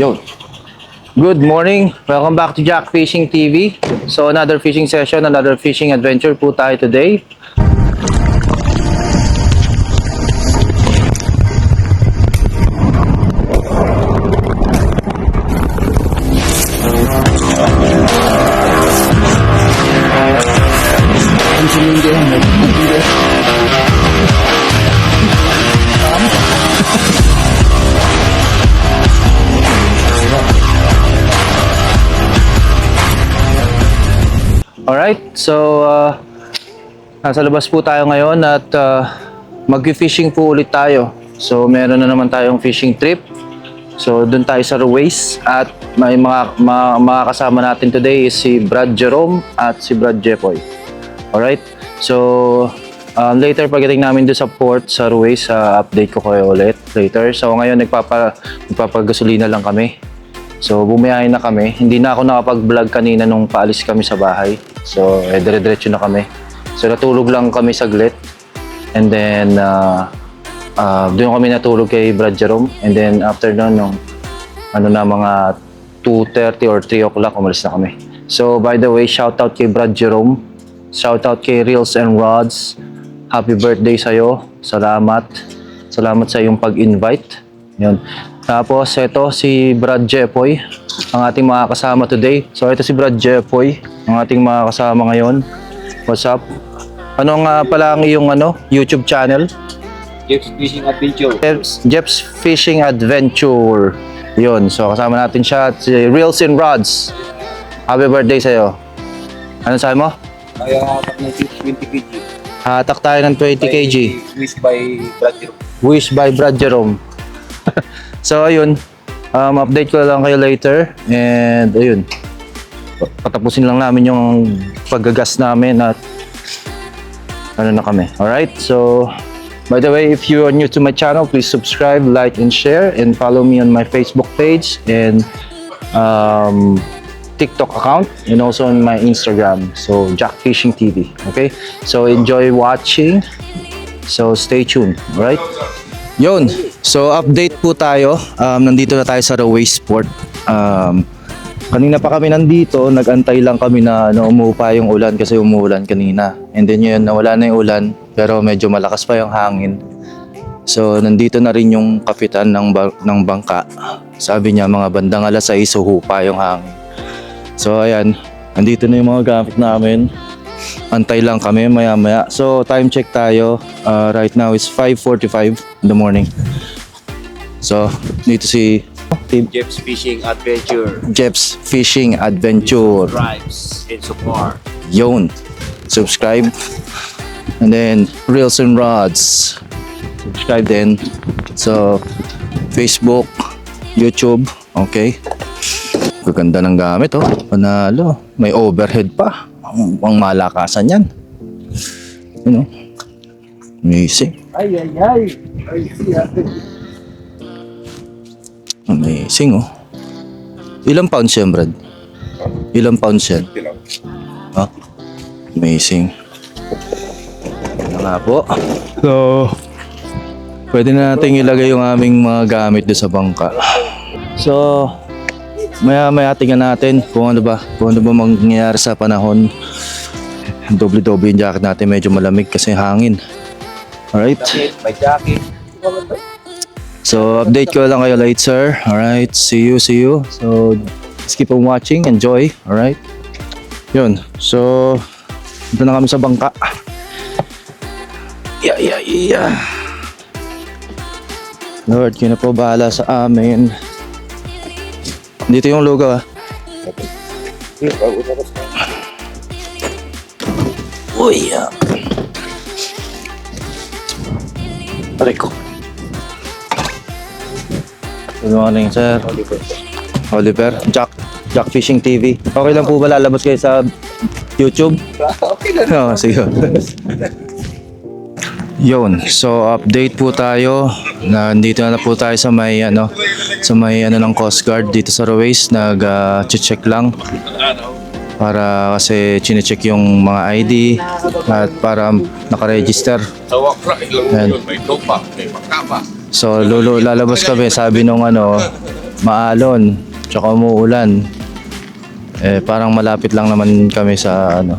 Yo. Good morning. Welcome back to Jack Fishing TV. So another fishing session, another fishing adventure po tayo today. Alright, so nasa labas po tayo ngayon at mag-fishing po ulit tayo. So meron na naman tayong fishing trip. So doon tayo sa Ruways at may mga kasama natin today is si Brad Jerome at si Brad Jepoy. Alright, so later pagdating namin doon sa port sa Ruways, update ko kayo ulit later. So ngayon nagpapagasolina lang kami. So bumiyahe na kami. Hindi na ako nakapag-vlog kanina nung paalis kami sa bahay. So dire-diretso na kami. So natulog lang kami saglit. And then doon kami natulog kay Brad Jerome. And then after nun, nung mga 2:30 or 3 o'clock, umalis na kami. So by the way, shout out kay Brad Jerome. Shout out kay Reels and Rods. Happy birthday sa'yo. Salamat. Salamat sa iyong pag-invite. Yun. Tapos ito si Brad Jepoy, ang ating mga kasama today. So ito si Brad Jepoy, ang ating mga kasama ngayon. What's up? Ano nga pala ang iyong YouTube channel? Jeff's Fishing Adventure. Jeff's Fishing Adventure. Yun. So kasama natin siya at si Reels and Rods. Happy birthday sa'yo. Ano sabi mo? Kaya hatak ng 20 kg. Hatak tayo ng 20 kg. Wish by Brad Jerome. Wish by Brad Jerome. So ayun, update ko lang kayo later. And ayun, patapusin lang namin yung paggagas namin at na kami. Alright, so by the way, if you are new to my channel, please subscribe, like, and share, and follow me on my Facebook page and TikTok account, and also on my Instagram, so Jack Fishing TV. Okay, so enjoy watching, so stay tuned. Alright, yun, so update po tayo. Nandito na tayo sa Ruways Port. Kanina pa kami nandito, nag-antay lang kami na umupa yung ulan kasi umuulan kanina. And then yun, nawala na yung ulan, pero medyo malakas pa yung hangin. So nandito na rin yung kapitan ng bangka. Sabi niya mga bandang alas 6 hupa yung hangin. So ayan, nandito na yung mga gamit namin. Antay lang kami maya-maya. So time check tayo. Right now is 5:45 in the morning. So dito si Jeff's Fishing Adventure. Jeff's Fishing Adventure. Drives and support. Yun. Subscribe. And then Reels and Rods. Subscribe din. So Facebook, YouTube. Okay. Gaganda ng gamit oh. Panalo. May overhead pa. Ang malakasan yan. You know. Amazing. Ay. Amazing oh. Ilang pounds yan, Brad? Ilang pounds yan? Ha? Amazing. Ano nga po. So, pwede na natin ilagay yung aming mga gamit doon sa bangka. So, maya tingnan natin kung ano ba mangyayari sa panahon. Doble-doble yung jacket natin, medyo malamig kasi hangin. Alright. May jacket. So update ko lang kayo later. Alright, see you. So just keep on watching, enjoy. Alright. Yun. So dito na kami sa bangka. Yeah. Lord, yun na po bahala sa amin. Dito yung lugaw ah. Uy, aray ko. Good morning, sir. Oliver. Jack Fishing TV. Okay lang po ba lalabas kayo sa YouTube? Okay lang. Oo, sige. Yun, so update po tayo. Nandito na po tayo sa may ng Coast Guard dito sa Ruways. Nag-check lang para kasi chine-check yung mga ID at para naka-register. Ayan. So lalabas kami, sabi nung maalon, tsaka umuulan. Parang malapit lang naman kami sa ano.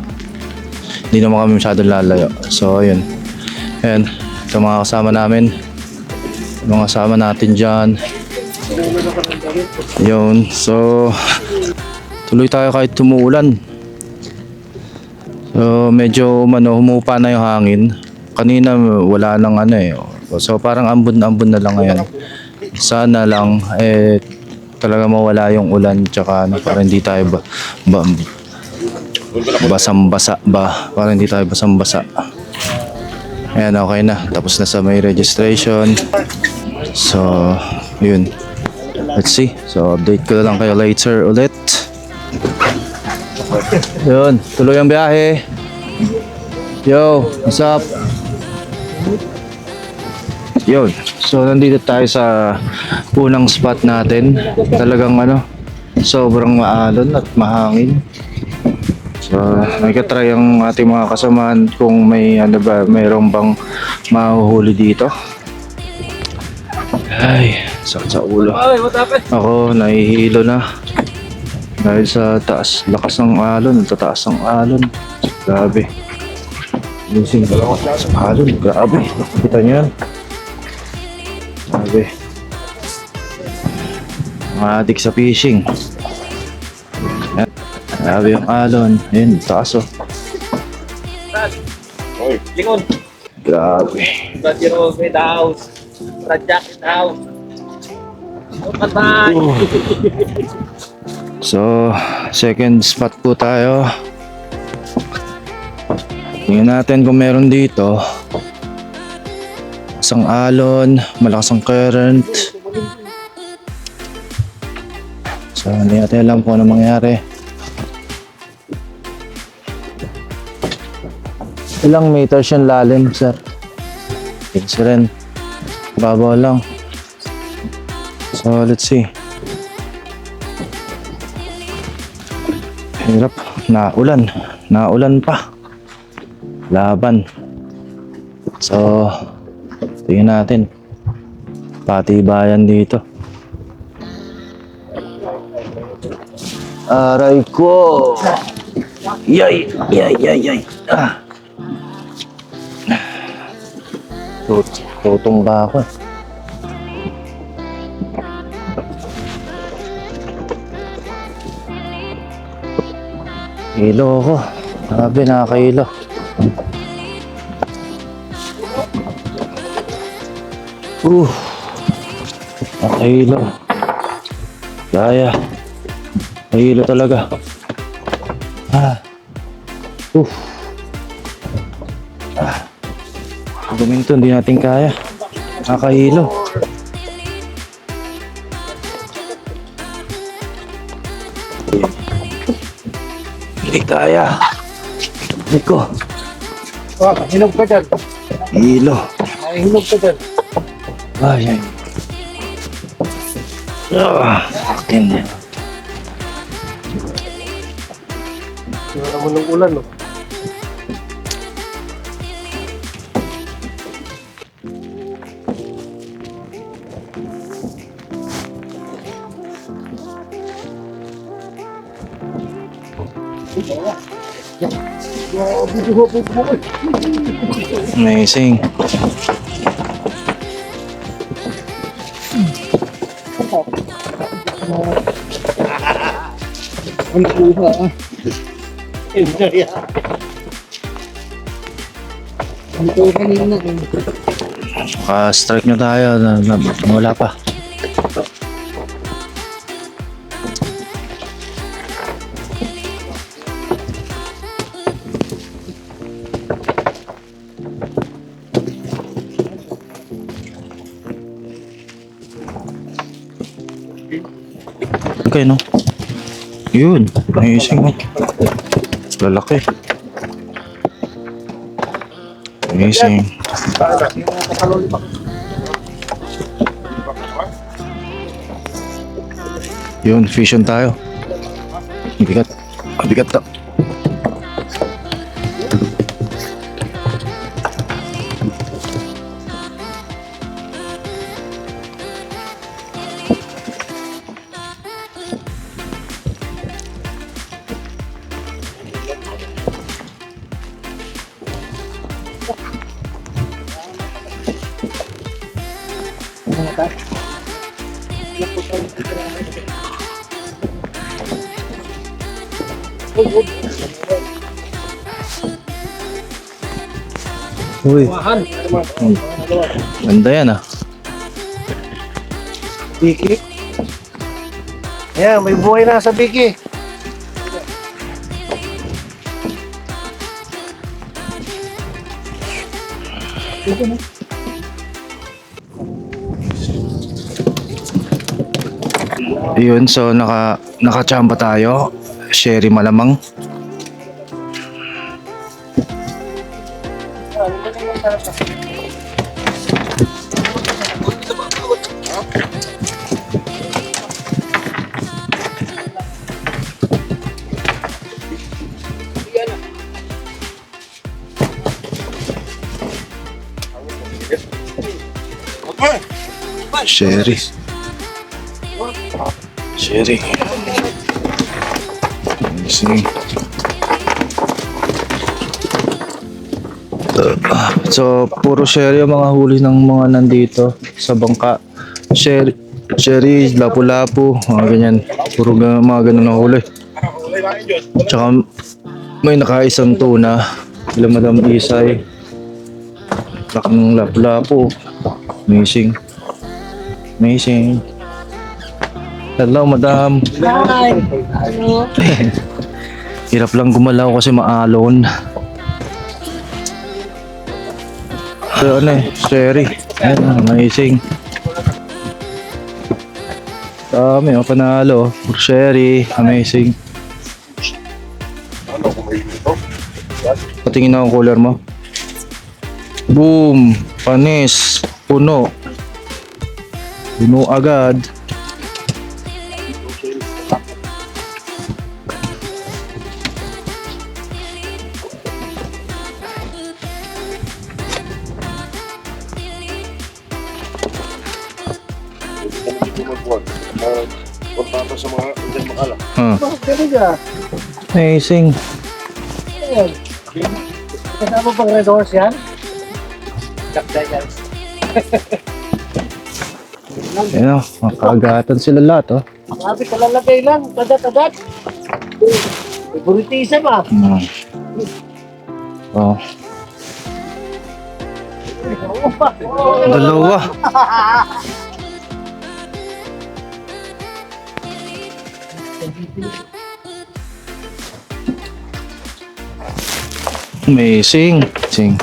Hindi naman kami masyadong lalayo. So, ayun. Ayan, ito mga kasama namin. Mga kasama natin dyan. Yun, so tuloy tayo kahit tumuulan. So, medyo humupa na yung hangin. Kanina wala nang ano eh. So, parang ambon-ambon na lang ngayon. Sana lang talaga mawala yung ulan tsaka ano, para hindi tayo basang-basa ba, para hindi tayo basang-basa. Ayan, okay na, tapos na sa may registration. So yun, let's see, so update ko na lang kayo later ulit. Yun, tuloy ang biyahe. Yo, what's up? Yun, so nandito tayo sa unang spot natin. Talagang ano, sobrang maalon at mahangin. So nakikitry ang ating mga kasamahan kung may ano ba, mayroong bang mahuhuli dito. Ay, sakit sa ulo. Ako nahihilo na dahil sa lakas ng alon, tataas ng alon. Grabe. Lusing sa alon, grabe. Kita niyo yan. Grabe. Mga adik sa fishing. Yan. Grabe yung alon. Ayun, taas oh. Lingon. Grabe. Radyo in the house. Radyak in the house. Patay. So, second spot po tayo. Tingnan natin kung meron dito. Isang alon, malakas ang current. So, hindi natin alam kung ano mangyari. Ilang meters yung lalim, sir? Tingnan rin. Babaw lang. So, let's see. Hirap. Naulan. Naulan pa. Laban. So, tingnan natin. Patibayan dito. Aray ko. Yay! Yay! Yay! Yay! Ah. Tutumba ako. Hilo ako. Grabe, nakakahilo. Nakahilo. Kaya. Nakahilo talaga. Guminto, hindi natin kaya. Nakahilo. Hindi kaya. Niko. Hinog ka dyan. Hilo. Hinog ka dyan. Ay, ay. Akin yan. Wala mo ng ulan, no? Amazing. Ang kuha, ah. Ang kuha kanina. Strike nyo tayo. Wala pa. Okay, no? Yun. Amazing, no? Lalaki. Amazing. Yun, fusion tayo. Bigat. Bigat to. Uy, Wahan. ganda yan ah. Biki. Ayan, may buhay na sa Biki. Yun, so nakachamba tayo. Sherry malamang. Sherry. Sherry. Amazing. So, puro sherry ang mga huli ng mga nandito sa bangka. Sherry, lapu-lapu, mga ganyan. Puro mga ganun ang huli. Tsaka may nakaisang tuna. Sila Madam Isay. Laki ng lapu-lapu. Amazing. Amazing. Hello, Madam. Hi. Ano? Hirap lang gumalaw kasi maalon. So, ano eh, sherry. Ayan, amazing. Dami, panalo. Puro sherry, amazing. Patingin na ang cooler mo. Boom! Panis! Puno! Puno agad. Kontrata sa mga Indian Makala. Bakit talaga? Amazing. Ayan. Kasama bang red horse yan? Dakdayan. Ayan o, makagatan sila lahat oh. Sabi ko lalagay lang. Tadat-tadat. Favorite ba? Oh, Oo pa. dalawa. Amazing. Amazing.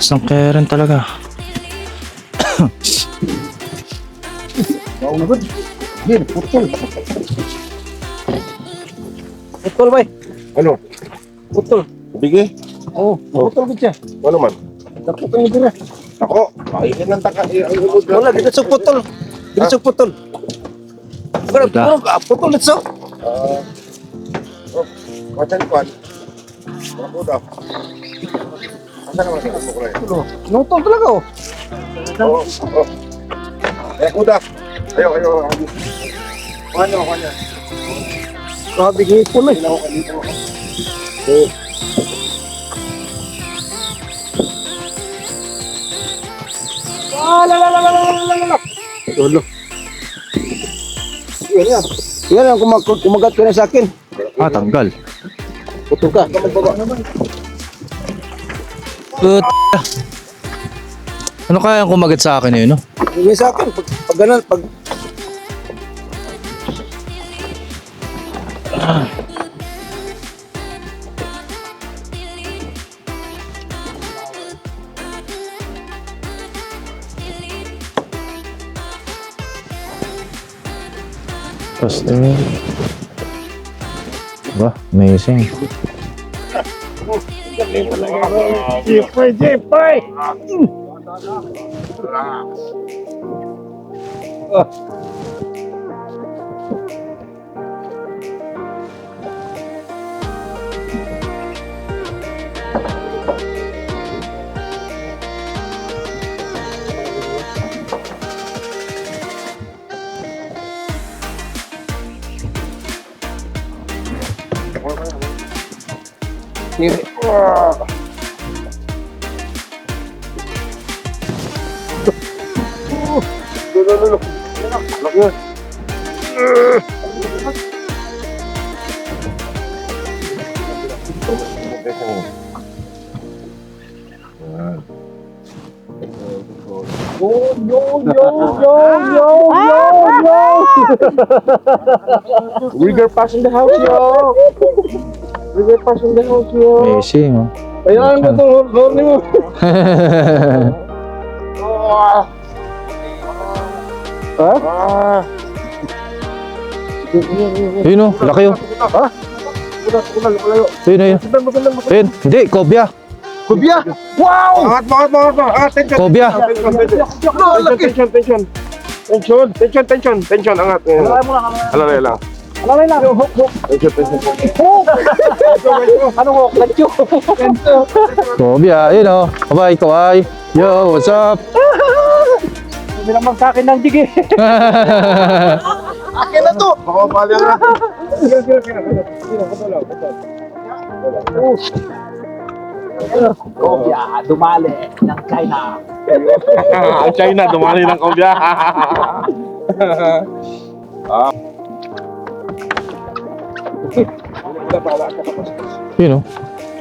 Lakas ng keren talaga. Bin, putol. Putol ba? Ano? Putol. Bigi? Oo. Putol ba siya? Ano man? Naputol mo dira. Ako, paingin ng taka. Ang ulod Wala, dito sa putol. Dito sa putol. Pero, Wala. putol dito. Macam kuan. Ako daw. Asa naman sa mo ko rin? Nutol talaga oh. Oo. Oo. Ako daw. Ayo. Ano? Grabe hipon eh. Ilaw ka dito. Tulo. Yan ang kumagat ka na sa akin. Ah, tanggal. Putol ka. Put. Ano kaya ang kumagat sa akin yun, no? Yung sa akin, pag ganun, pag... Basta. Ba, amazing. Jepoy! Lolo. Laki yun. Rigger pass in the house, yo! Rigger pass in the house, yo! Amazing, oh. Ayan, ito, horny mo! Ha? Yun, oh. Laki, oh. Ha? Layo. Yun, ayun. Yun. Hindi, cobia. Kubya! Wow! Angat! Tension! Cobia. Tension! Angat! Alalay lang. Tension. Ano ko? Lancho. Cobia. Yun, oh. Kaway. Yo, what's up? Hindi naman sa akin ng dige. Akin na to! Oo, bali na. Kobya, dumali ng China. Ang China, dumali ng kubya. Yun, oh.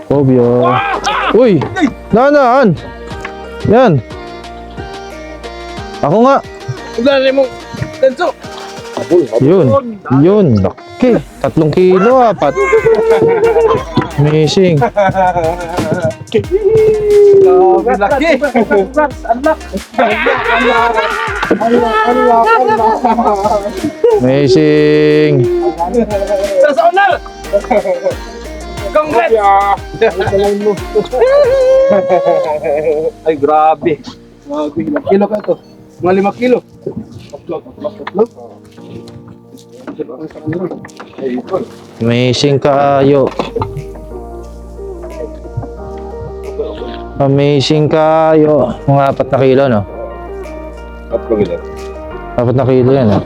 Cobia. Uy! Nanaan! Yan. Ako nga. Dali mo. Tenso. Yun. Laki. 3 kilo, apat. Amazing. Laki. Anak. Amazing. Sa owner. Congrats. Ay, grabe. Ilang kilo ka ito? Mga 5 kilo. Amazing kaayo. Amazing kaayo. Mga 4 na kilo, no? 4 na kilo yan, no?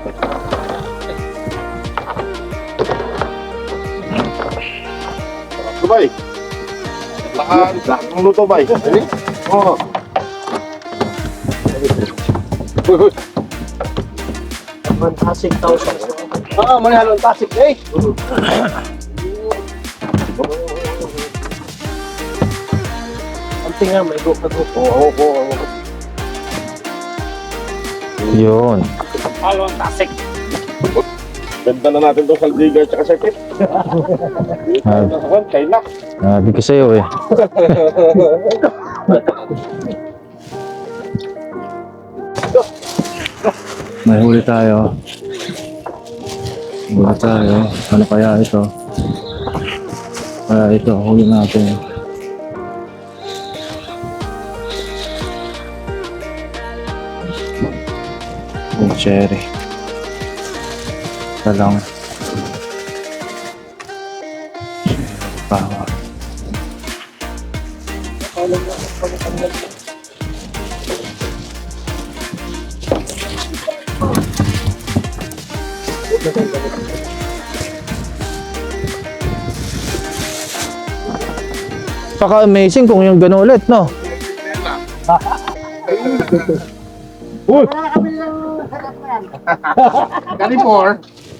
Bay. Lahat ng luto, bay. Oo. Mantasig 1,000. Manihalong tasig eh. Ang tinga, may grupo. Oo. Yun. Halong tasig. Benta na natin itong saldiga at saka sakit. China. Sabi ko sa'yo, eh. May huli tayo. Ano kaya ito? Ito, huli natin. Yung cherry. Ito lang. Bawa. Paka-amazing kung yung gano'n ulit, no? Uy! Kanipor!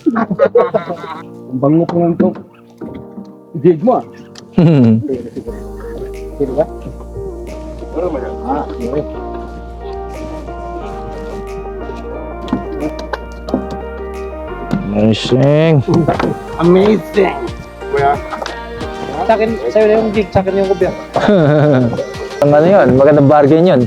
Ang bango ko lang ito. Dig mo ah. Sino ba? Okay. Amazing. Amazing. Kuya, Sa akin, sa'yo na yung gig, sa akin yung kubya. Ang ano yun, magandang bargain yun.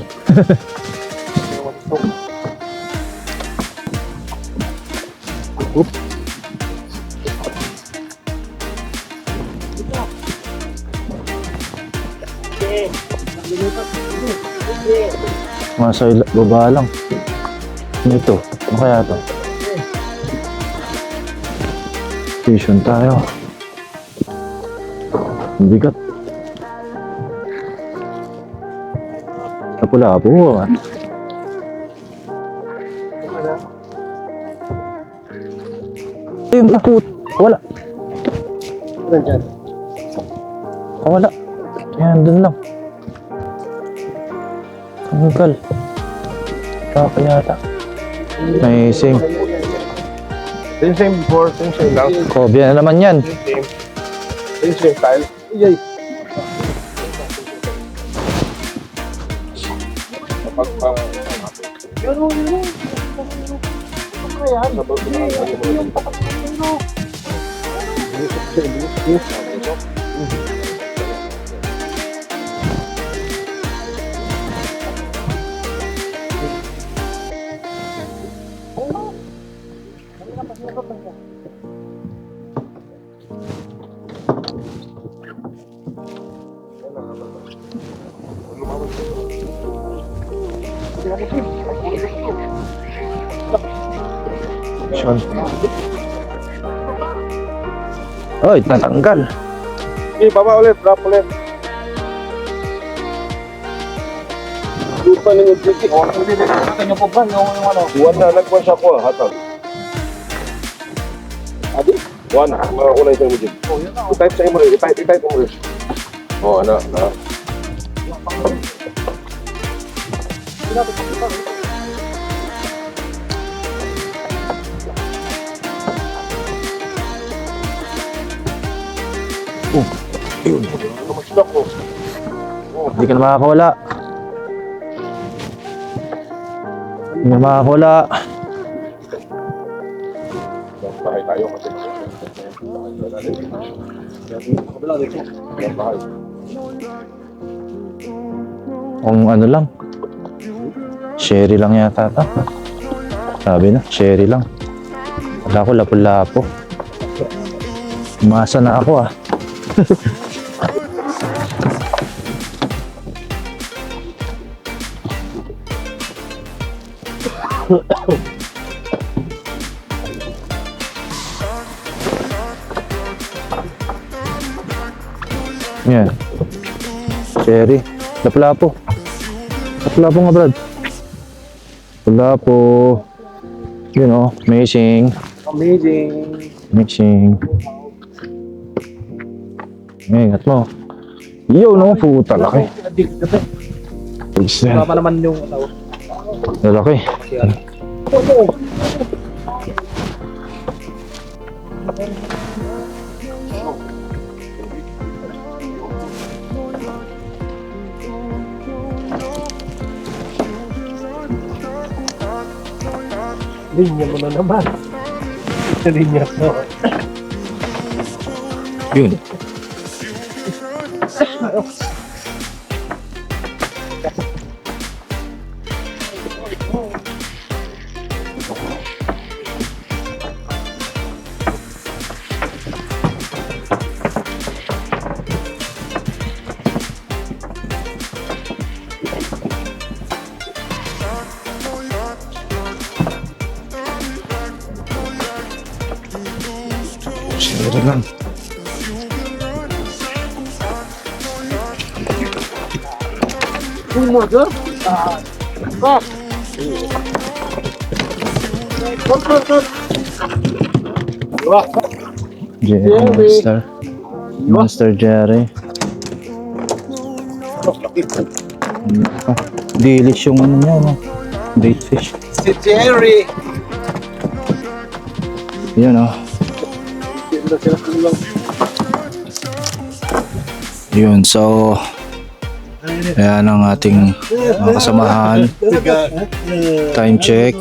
Nasa baba lang. Ano ito? Ano kaya ito? Vision tayo. Ang bigat. Lapu-lapu. Yung takot. Wala. Nandiyan. Wala. Yan, dun lang. Tanggal. Kaka yata. Amazing. Same before, same lang. Cobia na naman yan. Same style. Yay. Sean. Oy, natanggal. Okay, baba ulit, drop ulit. Lupa na yung tiki. Kanya po ba yung ano? One na, nag-one siya ko, hatag. Adi? One, makakulay sa imagine. I-type sa imagine, i-type mo rin. Oh, ano, na. Yun. Mag-stock mo. Hindi ka na makakawala. Hindi na makakawala. Bahay tayo kasi. Bahay. Kung ano lang. Sherry lang yata ata. Sabi na, sherry lang. Wala ko, lapo-lapo. Umasa na ako ah. Yan. Cherry. Lapu-lapu. Lapu-lapu nga, Brad. Lapu-lapu. You know, amazing. Amazing. Amazing. Ingat mo. Yo, no, puta, laki. Adik na to. Isa. Tama naman yung ano. Lalaki. Linya mo na naman. Linya mo. Yun. Sira lang. Umaga? Monster. Monster Jerry. Oh, dilis yung ano niya, no? Bait fish. Si Jerry. Yun, oh. Yun, so ayan ang ating mga kasamahan. Time check,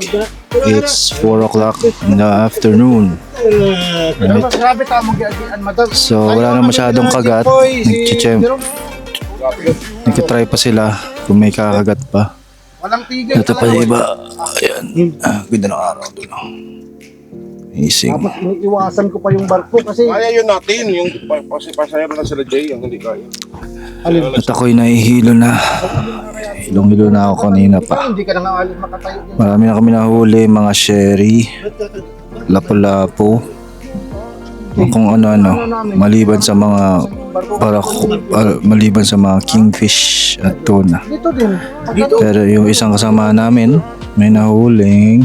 it's 4 o'clock in the afternoon. Right. Grabe ka mo giagian madam. So wala na masyadong kagat. Nagtitry pa sila kung may kakagat pa. Walang tigil. Ito pa yung iba. Ayan. Ganda ng araw doon. Amazing. Tapos iniiwasan ko pa yung barko kasi Kaya yun natin, yung pasayro na sila Jay, ang hindi kaya. At ako'y nahihilo na. Hilong-hilo na ako kanina pa. hindi ka na nga makatayo. Marami na kami nahuli, mga sherry, lapu-lapu, kung ano-ano, maliban sa mga maliban sa mga kingfish at tuna. Dito din. Dito. Pero yung isang kasama namin, may nahuling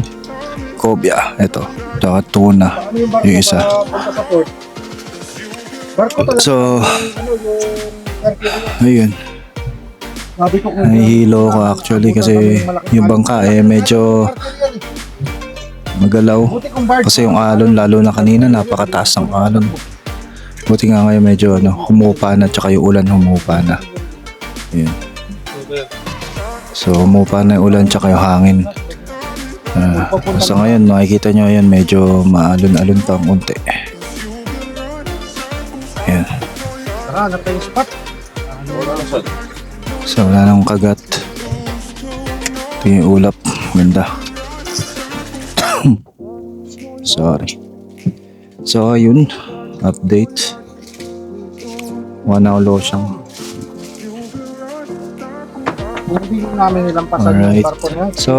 cobia, ito, tsaka tuna, yung isa. Barko talaga. So, Ano yung ayun, sabi ko kung nahihilo ko actually kasi yung bangka medyo magalaw. Kasi yung alon, lalo na kanina, napakataas ng alon. Buti nga ngayon medyo humupa na, tsaka yung ulan humupa na. Ayan. So humupa na yung ulan tsaka yung hangin. Sa ngayon makikita nyo ayan, medyo maalon-alon pa ang unti. Ayan. Tara, hanap tayong spot. So wala nang kagat. Ito yung ulap. Ganda. Sorry. So ayun, update. Wala siyang. Hindi namin nilampasan yung Alright. barko niya. So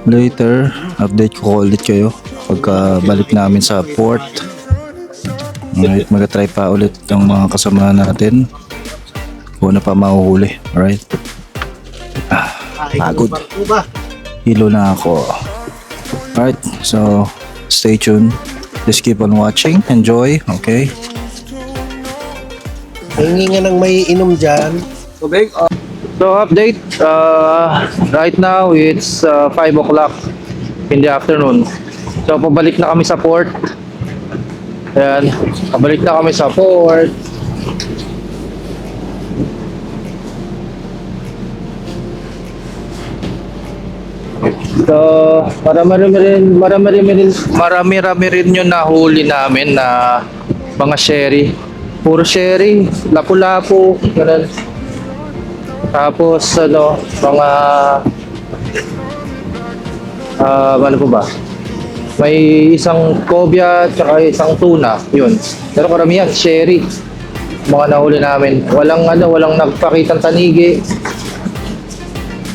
later, update ko ulit kayo pagka balik namin sa port. Alright, mag-try pa ulit ang mga kasama natin. Kung na pa mahuhuli. Alright. Pagod. Barko ba? Hilo na ako. Alright, so stay tuned. Just keep on watching. Enjoy, okay? Hingi nga ng may inom dyan. Tubig? So update, right now it's 5 o'clock in the afternoon. So pabalik na kami sa port. Ayan, pabalik na kami sa port. So marami rin yung nahuli namin na mga sherry. Puro sherry, lapu-lapu, ganun. Tapos mga ano po ba? May isang cobia tsaka isang tuna, yun. Pero karamihan sherry. Mga nahuli namin. Walang nagpakitang tanigi.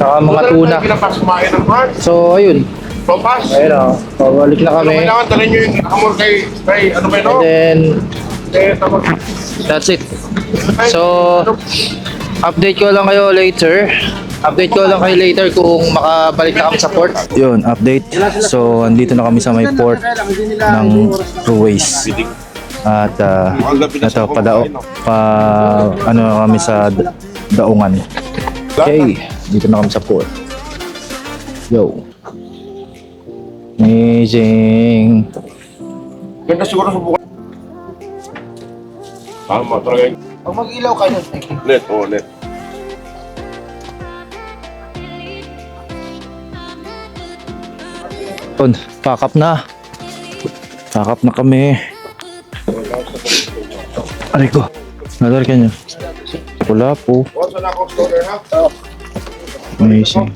Tsaka mga tuna. Pinapas kumain ng heart. So ayun. Pampas. Ayun pabalik na kami. Kailangan dalhin nyo yung hamor kay ano ba yun? And then Tama. that's it. So update ko lang kayo later. Update ko lang kayo later kung makabalik na kami sa port. Yun, update. So, andito na kami sa may port ng Ruways. At ito, ano kami sa Daungan. Okay, dito na kami sa port. Yo. Amazing. Ganda siguro sa buka. Tama, talaga yung Pag mag-ilaw ka nun, net. Oh, net. Yun, pack up na. Pack up na kami. Aray ko. Nadar ka niya. Wala po. What's na akong story ha? Amazing.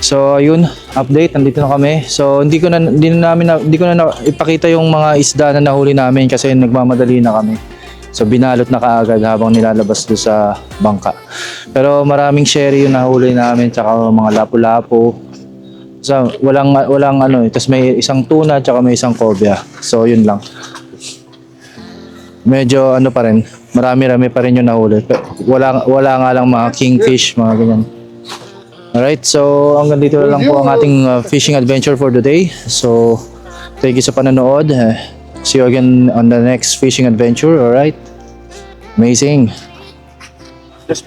So ayun, update, nandito na kami. So hindi ko na ipakita yung mga isda na nahuli namin kasi nagmamadali na kami. So binalot na kaagad habang nilalabas doon sa bangka. Pero maraming sherry yung nahuli namin tsaka mga lapu-lapu. So walang tapos may isang tuna tsaka may isang cobia. So yun lang. Medyo pa rin, marami-rami pa rin yung nahuli. Wala nga lang mga kingfish, mga ganyan. Alright, so hanggang dito na lang po ang ating fishing adventure for today. So, thank you sa panonood. See you again on the next fishing adventure, alright? Amazing. Just